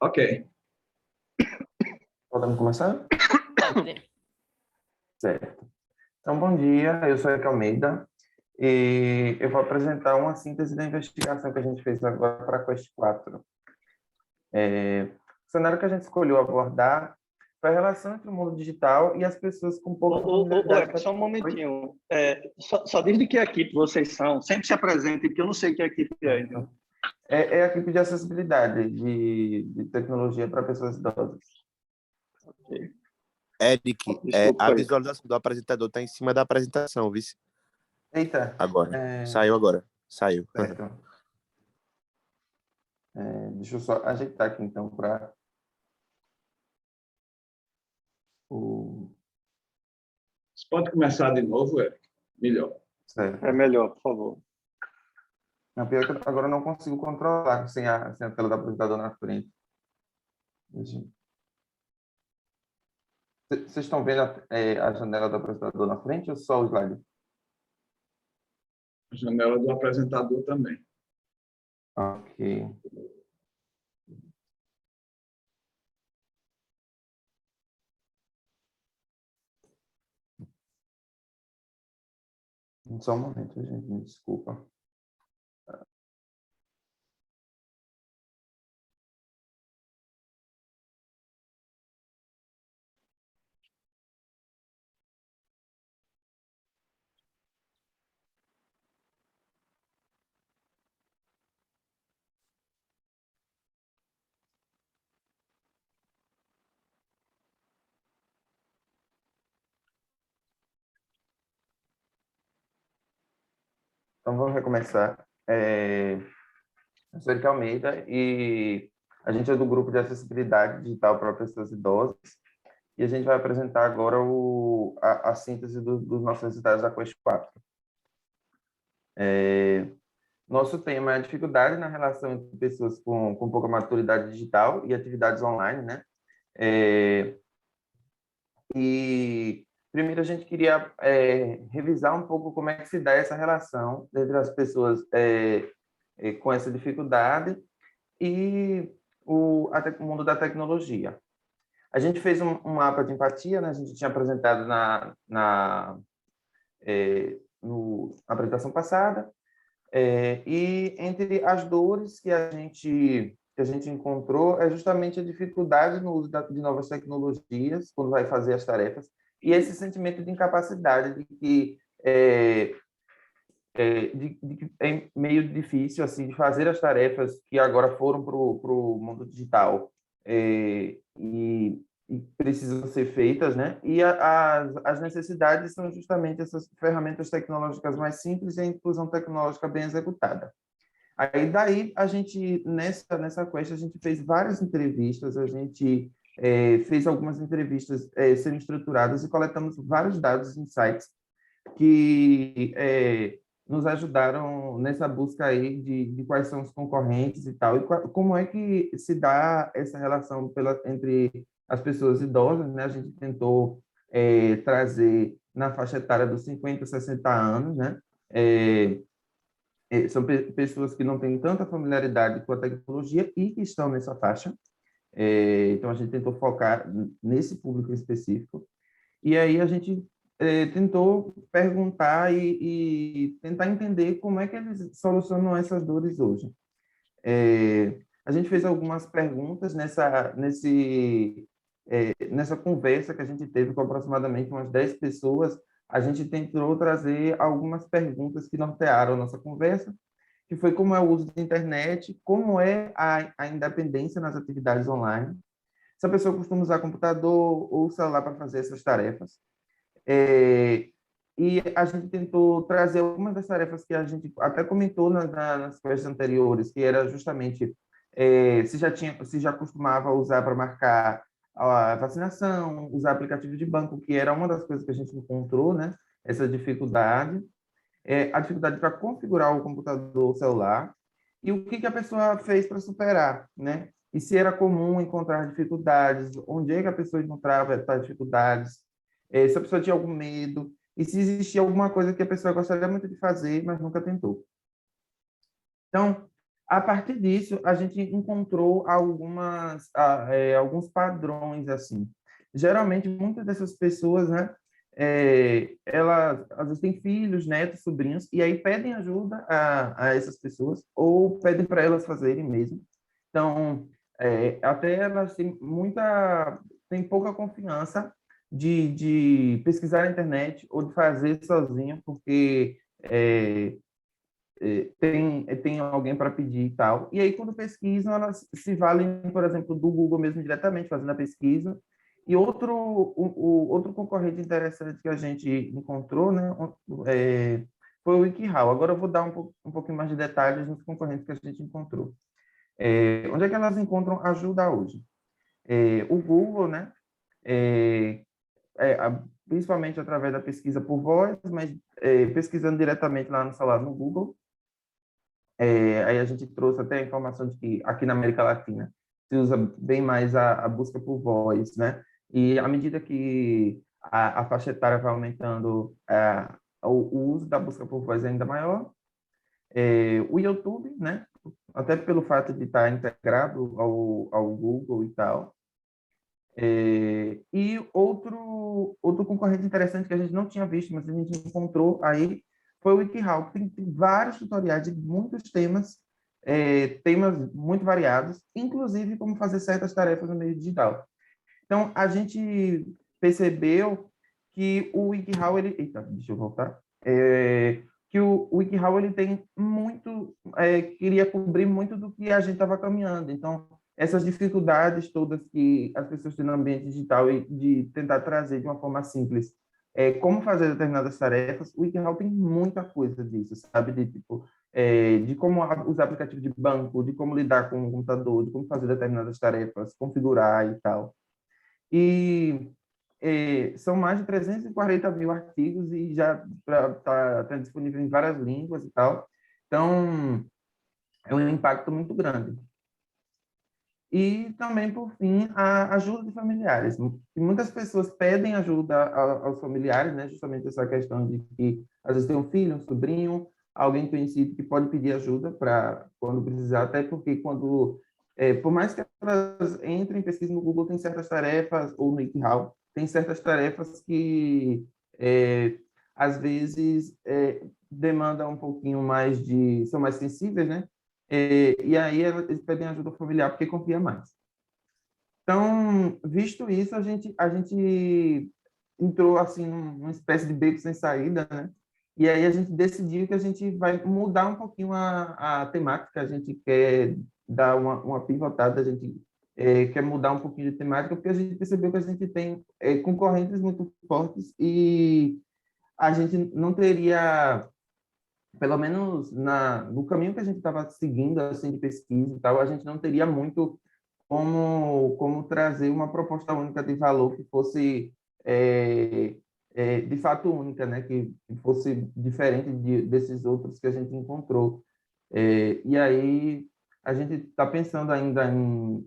Ok. Podemos começar? Certo. Então, bom dia, eu sou Eric Almeida e eu vou apresentar uma síntese da investigação que a gente fez agora para a Quest 4. O cenário que a gente escolheu abordar foi a relação entre o mundo digital e as pessoas com pouca familiaridade. Eric, só um momentinho. Só diz de que equipe vocês são. Sempre se apresentem, porque eu não sei que equipe é. Então. É a equipe de acessibilidade de tecnologia para pessoas idosas. Okay. Eric, a visualização do apresentador está em cima da apresentação, viu? Eita. Agora. Saiu agora. Saiu. Certo. Deixa eu só ajeitar aqui, então, para o... Você pode começar de novo, Eric? Melhor. Certo. É melhor, por favor. Não, pior que agora eu não consigo controlar sem a tela do apresentador na frente. Vocês estão vendo a janela do apresentador na frente ou só o slide? A janela do apresentador também. Ok. Só um momento, gente, me desculpa. Então, vamos recomeçar. Eu sou Eric Almeida e a gente é do grupo de acessibilidade digital para pessoas idosas e a gente vai apresentar agora a síntese dos nossos resultados da Quest 4. Nosso tema é a dificuldade na relação entre pessoas com pouca maturidade digital e atividades online, né? E primeiro a gente queria revisar um pouco como é que se dá essa relação entre as pessoas com essa dificuldade e o mundo da tecnologia. A gente fez um mapa de empatia, né? A gente tinha apresentado na apresentação passada, e entre as dores que a gente encontrou é justamente a dificuldade no uso de novas tecnologias quando vai fazer as tarefas e esse sentimento de incapacidade de que é meio difícil assim de fazer as tarefas que agora foram para o mundo digital e precisam ser feitas, né? E as necessidades são justamente essas ferramentas tecnológicas mais simples e a inclusão tecnológica bem executada. Aí daí a gente nessa quest a gente fez várias entrevistas, a gente fez algumas entrevistas sendo estruturadas e coletamos vários dados e insights que nos ajudaram nessa busca aí de quais são os concorrentes e tal, e como é que se dá essa relação entre as pessoas idosas, né? A gente tentou trazer na faixa etária dos 50 a 60 anos, né? São pessoas que não têm tanta familiaridade com a tecnologia e que estão nessa faixa. Então, a gente tentou focar nesse público específico. E aí a gente tentou perguntar e tentar entender como é que eles solucionam essas dores hoje. A gente fez algumas perguntas nessa conversa que a gente teve com aproximadamente umas 10 pessoas. A gente tentou trazer algumas perguntas que nortearam a nossa conversa, que foi como é o uso da internet, como é a independência nas atividades online, se a pessoa costuma usar computador ou celular para fazer essas tarefas. E a gente tentou trazer algumas das tarefas que a gente até comentou nas conversas anteriores, que era justamente se já costumava usar para marcar a vacinação, usar aplicativo de banco, que era uma das coisas que a gente encontrou, né? Essa dificuldade, a dificuldade para configurar o computador ou celular, e o que a pessoa fez para superar, né? E se era comum encontrar dificuldades, onde é que a pessoa encontrava essas dificuldades, se a pessoa tinha algum medo, e se existia alguma coisa que a pessoa gostaria muito de fazer, mas nunca tentou. Então, A partir disso, a gente encontrou alguns padrões, assim. Geralmente, muitas dessas pessoas, né, elas às vezes têm filhos, netos, sobrinhos, e aí pedem ajuda a essas pessoas, ou pedem para elas fazerem mesmo. Então, até elas têm pouca confiança de pesquisar na internet ou de fazer sozinho, porque tem alguém para pedir e tal. E aí, quando pesquisam, elas se valem, por exemplo, do Google mesmo diretamente, fazendo a pesquisa. E outro concorrente interessante que a gente encontrou, né, foi o WikiHow. Agora eu vou dar um pouquinho mais de detalhes nos concorrentes que a gente encontrou. Onde é que elas encontram ajuda hoje? O Google, né, é, principalmente através da pesquisa por voz, mas pesquisando diretamente lá no celular no Google. Aí a gente trouxe até a informação de que aqui na América Latina se usa bem mais a busca por voz, né? E à medida que a faixa etária vai aumentando, o uso da busca por voz é ainda maior. O YouTube, né? Até pelo fato de estar integrado ao Google e tal. E outro concorrente interessante que a gente não tinha visto, mas a gente encontrou aí, foi o WikiHow, que tem vários tutoriais de muitos temas muito variados, inclusive como fazer certas tarefas no meio digital. Então, a gente percebeu que o WikiHow, eita, deixa eu voltar, que o WikiHow, ele tem queria cobrir muito do que a gente estava caminhando. Então, essas dificuldades todas que as pessoas têm no ambiente digital e de tentar trazer de uma forma simples como fazer determinadas tarefas, o WikiHow tem muita coisa disso, sabe? De como usar aplicativo de banco, de como lidar com o computador, de como fazer determinadas tarefas, configurar e tal. E são mais de 340 mil artigos e já tá disponível em várias línguas e tal. Então, é um impacto muito grande. E também, por fim, a ajuda de familiares. E muitas pessoas pedem ajuda aos familiares, né? Justamente essa questão de que, às vezes, tem um filho, um sobrinho, alguém conhecido que pode pedir ajuda para quando precisar, até porque por mais que elas entrem em pesquisa no Google, tem certas tarefas, ou no WikiHow, tem certas tarefas que, às vezes, demandam um pouquinho mais são mais sensíveis, né? E aí eles pedem ajuda familiar porque confia mais. Então, visto isso, a gente entrou assim numa espécie de beco sem saída, né? E aí a gente decidiu que a gente vai mudar um pouquinho a temática, a gente quer dar uma pivotada, a gente quer mudar um pouquinho de temática, porque a gente percebeu que a gente tem concorrentes muito fortes e a gente não teria, pelo menos no caminho que a gente estava seguindo, assim, de pesquisa e tal, a gente não teria muito como trazer uma proposta única de valor que fosse de fato única, né? Que fosse diferente desses outros que a gente encontrou. E aí a gente está pensando ainda em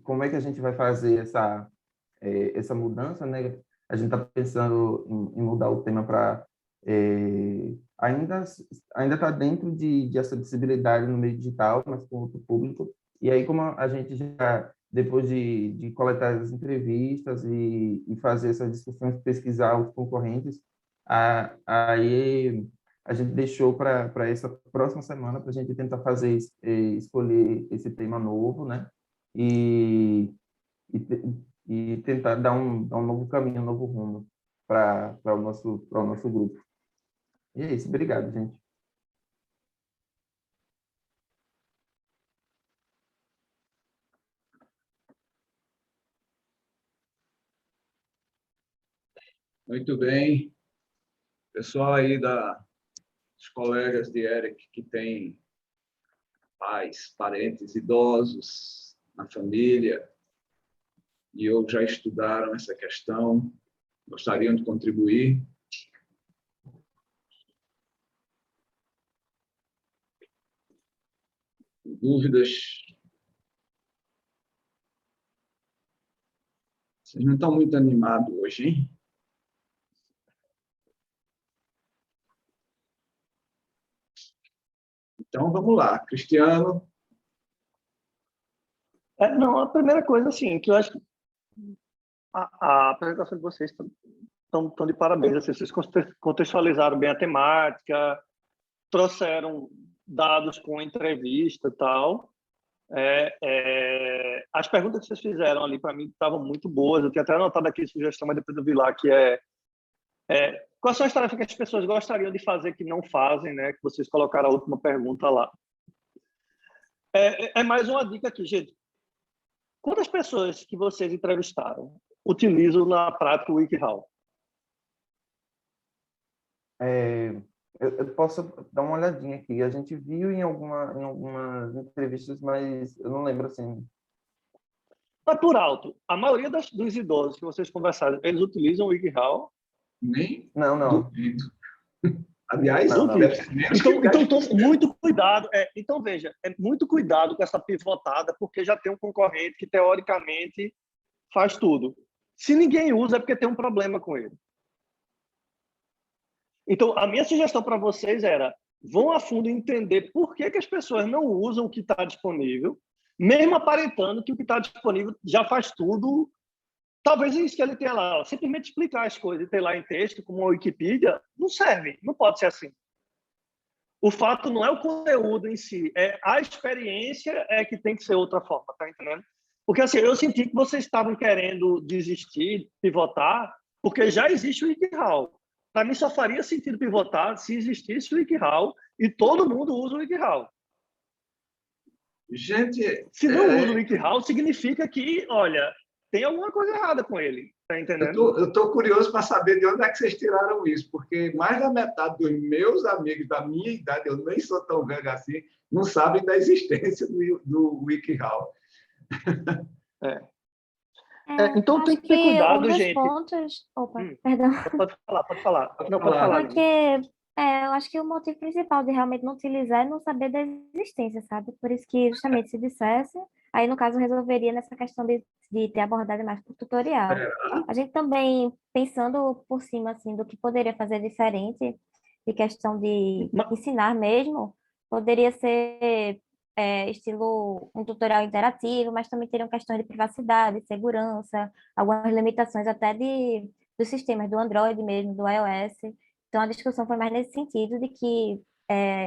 como é que a gente vai fazer essa mudança, né? A gente está pensando em mudar o tema para ainda está dentro de acessibilidade no meio digital, mas com outro público. E aí, como a gente já, depois de coletar as entrevistas e fazer essas discussões, pesquisar os concorrentes, aí a gente deixou para essa próxima semana para a gente tentar escolher esse tema novo, né? E, e tentar dar um novo caminho, um novo rumo para o nosso grupo. E é isso, obrigado, gente. Muito bem. Pessoal aí dos colegas de Eric que tem pais, parentes idosos na família e ou já estudaram essa questão, gostariam de contribuir? Dúvidas? Vocês não estão muito animados hoje, hein? Então, Então, vamos lá. Cristiano, Não, a primeira coisa, assim, que eu acho que a apresentação de vocês estão de parabéns. Assim, vocês contextualizaram bem a temática, trouxeram dados com entrevista e tal. As perguntas que vocês fizeram ali, para mim, estavam muito boas. Eu tinha até anotado aqui a sugestão, mas depois eu vi lá, que quais são as tarefas que as pessoas gostariam de fazer que não fazem, né? Que vocês colocaram a última pergunta lá. Mais uma dica aqui, gente. Quantas pessoas que vocês entrevistaram utilizam na prática o WikiHow? Eu posso dar uma olhadinha aqui. A gente viu em algumas entrevistas, mas eu não lembro assim. Mas por alto, a maioria dos idosos que vocês conversaram, eles utilizam o WikiHow? nem Não. duvido. Aliás, Não. deve ser menos que Então, muito cuidado. Então, veja, muito cuidado com essa pivotada, porque já tem um concorrente que, teoricamente, faz tudo. Se ninguém usa, é porque tem um problema com ele. Então, a minha sugestão para vocês era: vão a fundo entender por que as pessoas não usam o que está disponível, mesmo aparentando que o que está disponível já faz tudo. Talvez isso que ele tenha lá, simplesmente explicar as coisas e ter lá em texto, como a Wikipedia, não serve, não pode ser assim. O fato não é o conteúdo em si, é a experiência que tem que ser outra forma, tá entendendo? Porque assim, eu senti que vocês estavam querendo desistir, pivotar, porque já existe o WikiHow. Para mim só faria sentido pivotar se existisse o WikiHow e todo mundo usa o WikiHow. Gente, se não usa o WikiHow, significa que, olha, tem alguma coisa errada com ele, tá entendendo? eu estou curioso para saber de onde é que vocês tiraram isso, porque mais da metade dos meus amigos da minha idade, eu nem sou tão velho assim, não sabem da existência do WikiHow. Então tem que ter cuidado, um dos gente. Pontos... Opa, perdão. Pode falar. Não, pode falar. Porque eu acho que o motivo principal de realmente não utilizar é não saber da existência, sabe? Por isso que justamente se dissesse, aí no caso resolveria nessa questão de ter abordado mais por tutorial. A gente também, pensando por cima, assim, do que poderia fazer diferente, de questão de ensinar mesmo, poderia ser estilo um tutorial interativo, mas também teriam questões de privacidade, segurança, algumas limitações até dos sistemas do Android mesmo, do iOS. Então, a discussão foi mais nesse sentido de que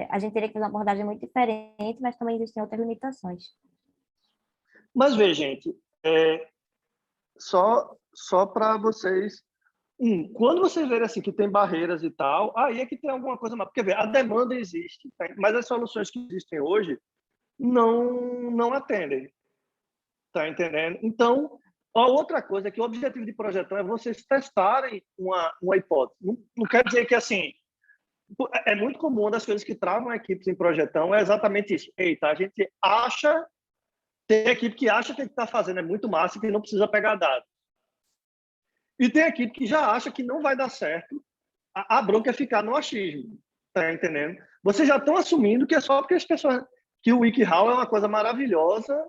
a gente teria que fazer uma abordagem muito diferente, mas também existem outras limitações. Mas, veja, gente, só para vocês... quando vocês verem assim, que tem barreiras e tal, aí é que tem alguma coisa mais. Porque, a demanda existe, tá? Mas as soluções que existem hoje não atendem. Tá entendendo? Então, a outra coisa é que o objetivo de projetão é vocês testarem uma hipótese. Não quer dizer que, assim, é muito comum, uma das coisas que travam equipes em projetão é exatamente isso. Eita, a gente acha, tem equipe que acha que o que está fazendo é muito massa e que não precisa pegar dados. E tem equipe que já acha que não vai dar certo, a bronca é ficar no achismo. Tá entendendo? Vocês já estão assumindo que é só porque as pessoas... que o WikiHow é uma coisa maravilhosa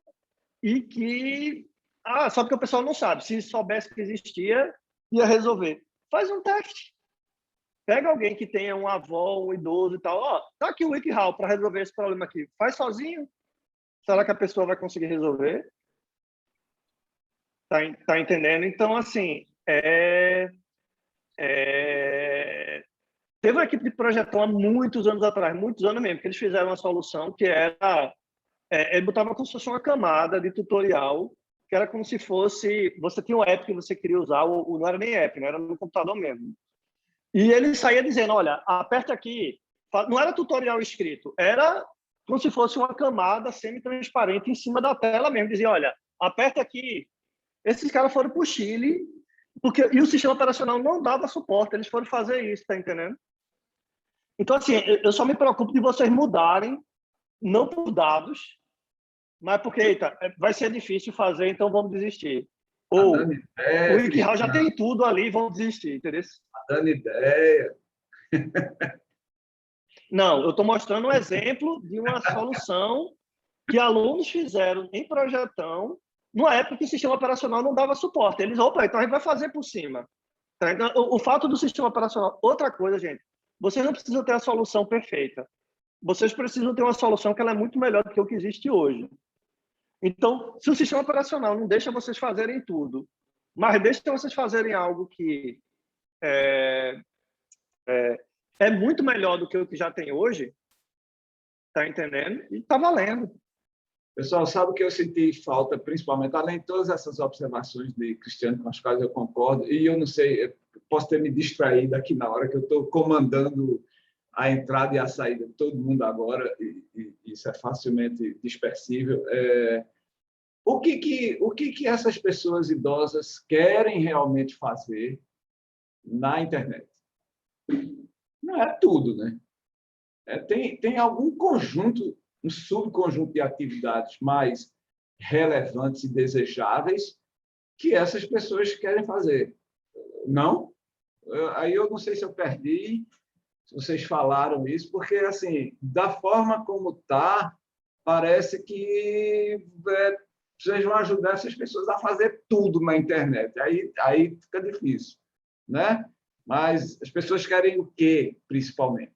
e que... só porque o pessoal não sabe. Se soubesse que existia, ia resolver. Faz um teste. Pega alguém que tenha um avó, um idoso e tal. Tá aqui o WikiHow para resolver esse problema aqui. Faz sozinho. Será que a pessoa vai conseguir resolver? Tá entendendo? Então, assim, teve uma equipe de projetão há muitos anos atrás, muitos anos mesmo, que eles fizeram uma solução que era... ele botava como se fosse uma camada de tutorial, que era como se fosse... Você tinha um app que você queria usar, ou não era nem app, né? Era no computador mesmo. E ele saía dizendo, olha, aperte aqui. Não era tutorial escrito, era como se fosse uma camada semi-transparente em cima da tela mesmo. Dizia, olha, aperte aqui. Esses caras foram para o Chile, e o sistema operacional não dava suporte, eles foram fazer isso, tá entendendo? Então, assim, eu só me preocupo de vocês mudarem, não por dados, mas porque, eita, vai ser difícil fazer, então vamos desistir. Ou o WikiHow já tem tudo ali, vamos desistir, entendeu? Dando ideia. Não, eu estou mostrando um exemplo de uma solução que alunos fizeram em projetão, numa época que o sistema operacional não dava suporte. Eles, então a gente vai fazer por cima. Então, o fato do sistema operacional... Outra coisa, gente, vocês não precisam ter a solução perfeita. vocês precisam ter uma solução que ela é muito melhor do que o que existe hoje. Então, se o sistema operacional não deixa vocês fazerem tudo, mas deixa vocês fazerem algo que é muito melhor do que o que já tem hoje, tá entendendo? E tá valendo. Pessoal, sabe o que eu senti falta, principalmente, além de todas essas observações de Cristiano, com as quais eu concordo, e eu não sei, eu posso ter me distraído aqui na hora que eu estou comandando a entrada e a saída de todo mundo agora, e isso é facilmente dispersível. O que essas pessoas idosas querem realmente fazer na internet? Não é tudo, né? Tem algum conjunto, um subconjunto de atividades mais relevantes e desejáveis que essas pessoas querem fazer. Não? Aí eu não sei se eu perdi, se vocês falaram isso, porque, assim, da forma como está, parece que vocês vão ajudar essas pessoas a fazer tudo na internet. Aí fica difícil, né? Mas as pessoas querem o quê, principalmente?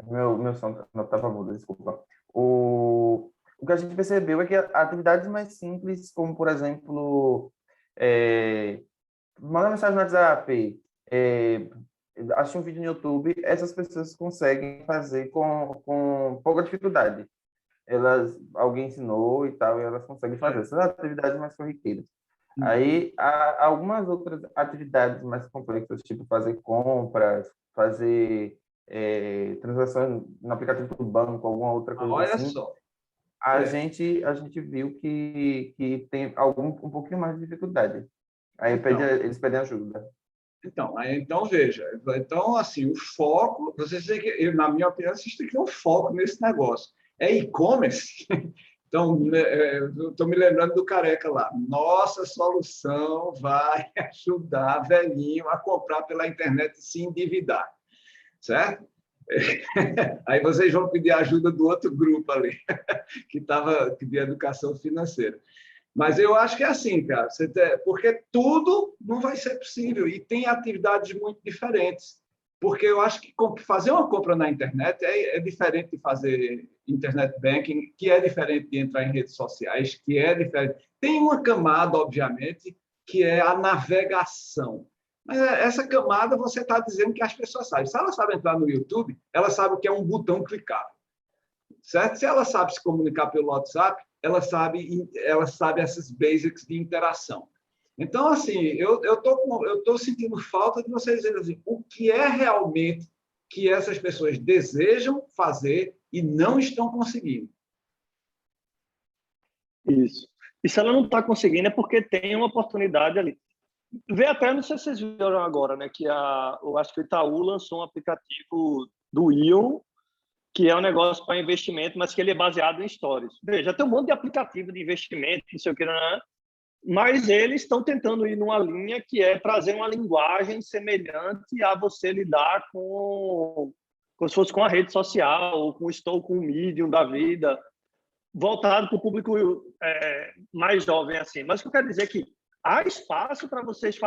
Meu som não estava mudo, desculpa. O que a gente percebeu é que atividades mais simples, como, por exemplo, mandar mensagem no WhatsApp, assistir um vídeo no YouTube, essas pessoas conseguem fazer com pouca dificuldade. Alguém ensinou e tal, e elas conseguem fazer essas atividades mais corriqueiras. Aí, há algumas outras atividades mais complexas, tipo fazer compras, fazer transações no aplicativo do banco, alguma outra coisa Olha assim. só. A gente viu que tem um pouquinho mais de dificuldade. Aí eles pedem ajuda. Então, veja. Então, assim, o foco, vocês têm que, na minha opinião, vocês têm que ter um foco nesse negócio. É e-commerce? Então, estou me lembrando do Careca lá. Nossa solução vai ajudar velhinho a comprar pela internet e se endividar. Certo? Aí vocês vão pedir ajuda do outro grupo ali, que estava de educação financeira. Mas eu acho que é assim, cara, porque tudo não vai ser possível e tem atividades muito diferentes. Porque eu acho que fazer uma compra na internet é diferente de fazer internet banking, que é diferente de entrar em redes sociais, que é diferente. Tem uma camada, obviamente, que é a navegação. Mas essa camada você está dizendo que as pessoas sabem. Se ela sabe entrar no YouTube, ela sabe o que é um botão clicável. Certo? Se ela sabe se comunicar pelo WhatsApp, ela sabe essas basics de interação. Então, assim, eu tô sentindo falta de vocês dizerem assim, o que é realmente que essas pessoas desejam fazer e não estão conseguindo. Isso. E se ela não está conseguindo é porque tem uma oportunidade ali. Vê até, não sei se vocês viram agora, né, que eu acho que o Itaú lançou um aplicativo do Ion, que é um negócio para investimento, mas que ele é baseado em stories. Veja, tem um monte de aplicativo de investimento, não sei o que, né? Mas eles estão tentando ir numa linha que é trazer uma linguagem semelhante a você lidar como se fosse com a rede social, ou com o Medium da vida, voltado para o público mais jovem, assim. Mas o que eu quero dizer é que há espaço para vocês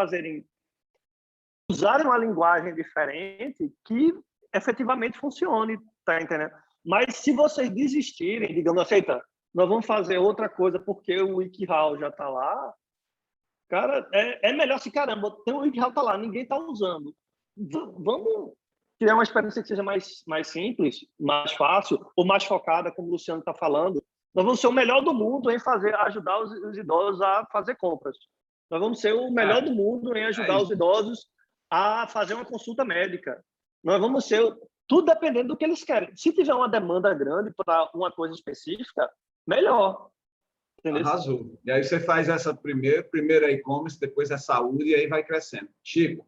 usarem uma linguagem diferente que efetivamente funcione, tá entendendo? Mas se vocês desistirem, digamos, aceita, nós vamos fazer outra coisa porque o WikiHow já está lá, cara, é melhor assim, caramba, tem o WikiHow tá lá, ninguém está usando. Vamos criar uma experiência que seja mais simples, mais fácil, ou mais focada, como o Luciano está falando. Nós vamos ser o melhor do mundo em ajudar os idosos a fazer compras. Nós vamos ser o melhor do mundo em ajudar os idosos a fazer uma consulta médica. Nós vamos ser... Tudo dependendo do que eles querem. Se tiver uma demanda grande para uma coisa específica, melhor. Entendeu? Arrasou. E aí você faz essa primeiro é e-commerce, depois é saúde, e aí vai crescendo. Chico.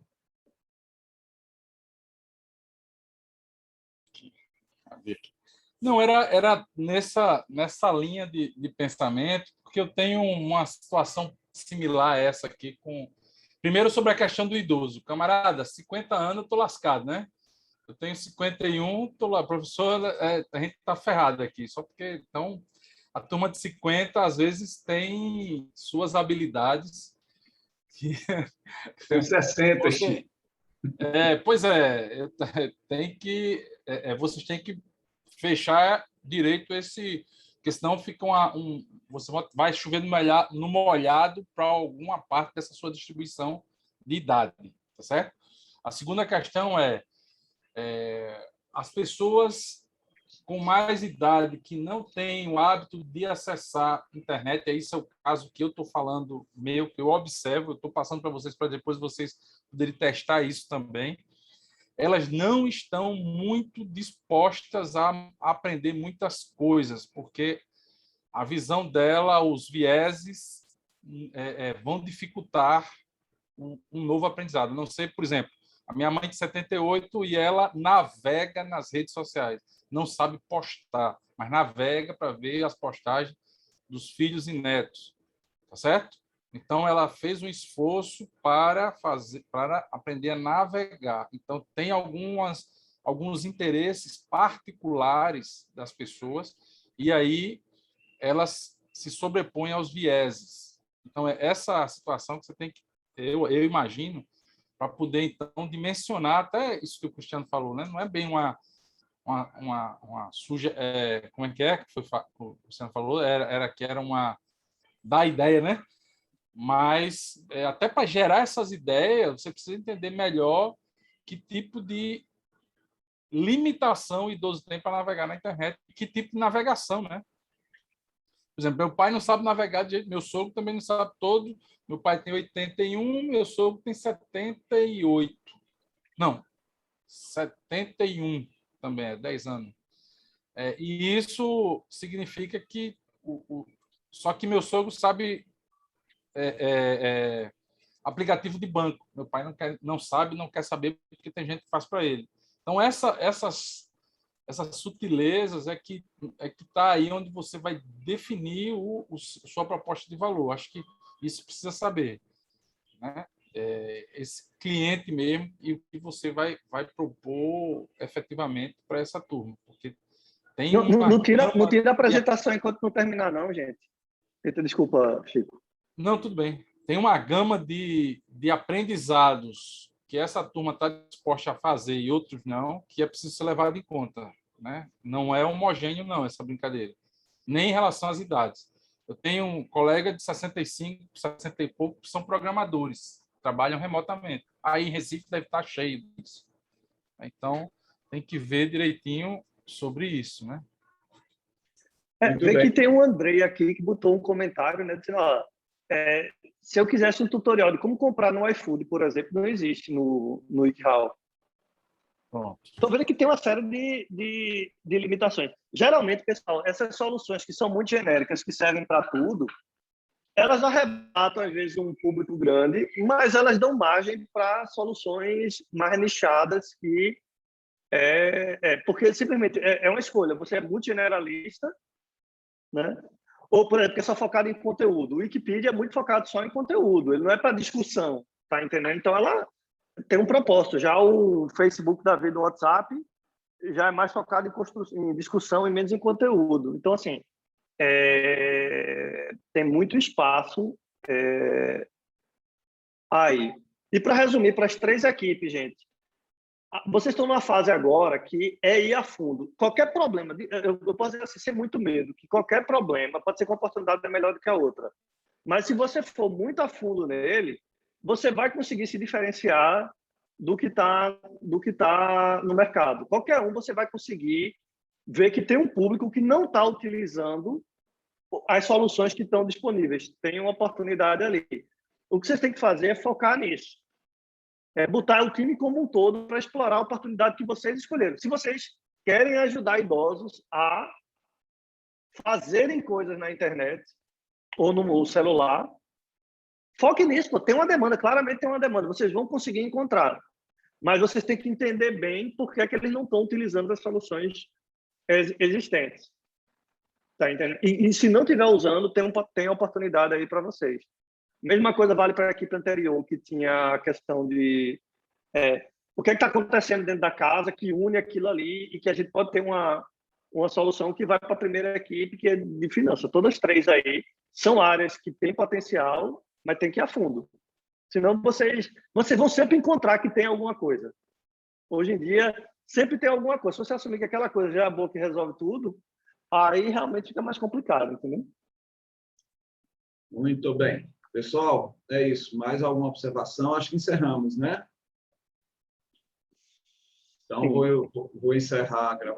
Não, era nessa linha de pensamento, porque eu tenho uma situação similar a essa aqui. Primeiro, sobre a questão do idoso. Camarada, 50 anos, eu estou lascado, né? Eu tenho 51, estou lá. Professor, a gente está ferrado aqui, só porque... Então, a turma de 50, às vezes, tem suas habilidades. Tem 60, Chico. Pois é, vocês têm que fechar direito esse, porque senão fica você vai chover no molhado para alguma parte dessa sua distribuição de idade, tá certo? A segunda questão as pessoas com mais idade que não têm o hábito de acessar a internet, esse é o caso que eu estou falando que eu observo, eu estou passando para vocês para depois vocês poderem testar isso também. Elas não estão muito dispostas a aprender muitas coisas, porque a visão dela, os vieses, vão dificultar um novo aprendizado. Não sei, por exemplo, a minha mãe de 78 e ela navega nas redes sociais. Não sabe postar, mas navega para ver as postagens dos filhos e netos. Tá certo? Então, ela fez um esforço para aprender a navegar. Então, tem alguns interesses particulares das pessoas e aí elas se sobrepõem aos vieses. Então, é essa situação que você tem que, eu imagino, para poder, então, dimensionar até isso que o Cristiano falou, né? Não é bem uma suja... como é que foi, o Cristiano falou? Era uma... da ideia, né? Mas, até para gerar essas ideias, você precisa entender melhor que tipo de limitação o idoso tem para navegar na internet, que tipo de navegação, né? Por exemplo, meu pai não sabe navegar de jeito, meu sogro também não sabe todo. Meu pai tem 81, meu sogro tem 78. Não, 71 também, 10 anos. E isso significa que... Só que meu sogro sabe aplicativo de banco. Meu pai não sabe, não quer saber, porque tem gente que faz para ele. Então, essas sutilezas é que está aí onde você vai definir sua proposta de valor. Acho que isso precisa saber, né? Esse cliente mesmo e o que você vai propor efetivamente para essa turma, porque tem não tira a apresentação enquanto não terminar, não, gente. Desculpa, Chico. Não, tudo bem. Tem uma gama de aprendizados que essa turma está disposta a fazer e outros não, que é preciso ser levado em conta, né? Não é homogêneo, não, essa brincadeira. Nem em relação às idades. Eu tenho um colega de 65, 60 e pouco, que são programadores, trabalham remotamente. Aí em Recife deve estar cheio disso. Então, tem que ver direitinho sobre isso, né? Vê que tem um Andrei aqui que botou um comentário, né? Dizendo, se eu quisesse um tutorial de como comprar no iFood, por exemplo, não existe no WikiHow. Estou vendo que tem uma série de limitações. Geralmente, pessoal, essas soluções que são muito genéricas, que servem para tudo, elas arrebatam, às vezes, um público grande, mas elas dão margem para soluções mais nichadas que... porque, simplesmente, é uma escolha. Você é muito generalista, né? Ou, por exemplo, que é só focado em conteúdo. O Wikipedia é muito focado só em conteúdo, ele não é para discussão, tá entendendo? Então, ela tem um propósito. Já o Facebook da vida, o WhatsApp, já é mais focado em discussão e menos em conteúdo. Então, assim, tem muito espaço aí. E, para resumir, para as 3 equipes, gente, vocês estão numa fase agora que é ir a fundo. Qualquer problema, eu posso dizer assim, sem muito medo, que qualquer problema pode ser que uma oportunidade é melhor do que a outra. Mas se você for muito a fundo nele, você vai conseguir se diferenciar do que tá no mercado. Qualquer um você vai conseguir ver que tem um público que não está utilizando as soluções que estão disponíveis. Tem uma oportunidade ali. O que vocês têm que fazer é focar nisso. Botar o time como um todo para explorar a oportunidade que vocês escolheram. Se vocês querem ajudar idosos a fazerem coisas na internet ou no celular, foque nisso. Pô. Tem uma demanda, claramente tem uma demanda. Vocês vão conseguir encontrar. Mas vocês têm que entender bem por que eles não estão utilizando as soluções existentes. Tá entendendo? E se não estiver usando, tem oportunidade aí para vocês. Mesma coisa vale para a equipe anterior, que tinha a questão de o que está acontecendo dentro da casa que une aquilo ali e que a gente pode ter uma solução que vai para a primeira equipe, que é de finanças. Todas 3 aí são áreas que têm potencial, mas tem que ir a fundo. Senão vocês vão sempre encontrar que tem alguma coisa. Hoje em dia, sempre tem alguma coisa. Se você assumir que aquela coisa já é boa que resolve tudo, aí realmente fica mais complicado, entendeu? Muito bem. Pessoal, é isso. Mais alguma observação? Acho que encerramos, né? Então, vou encerrar a gravação.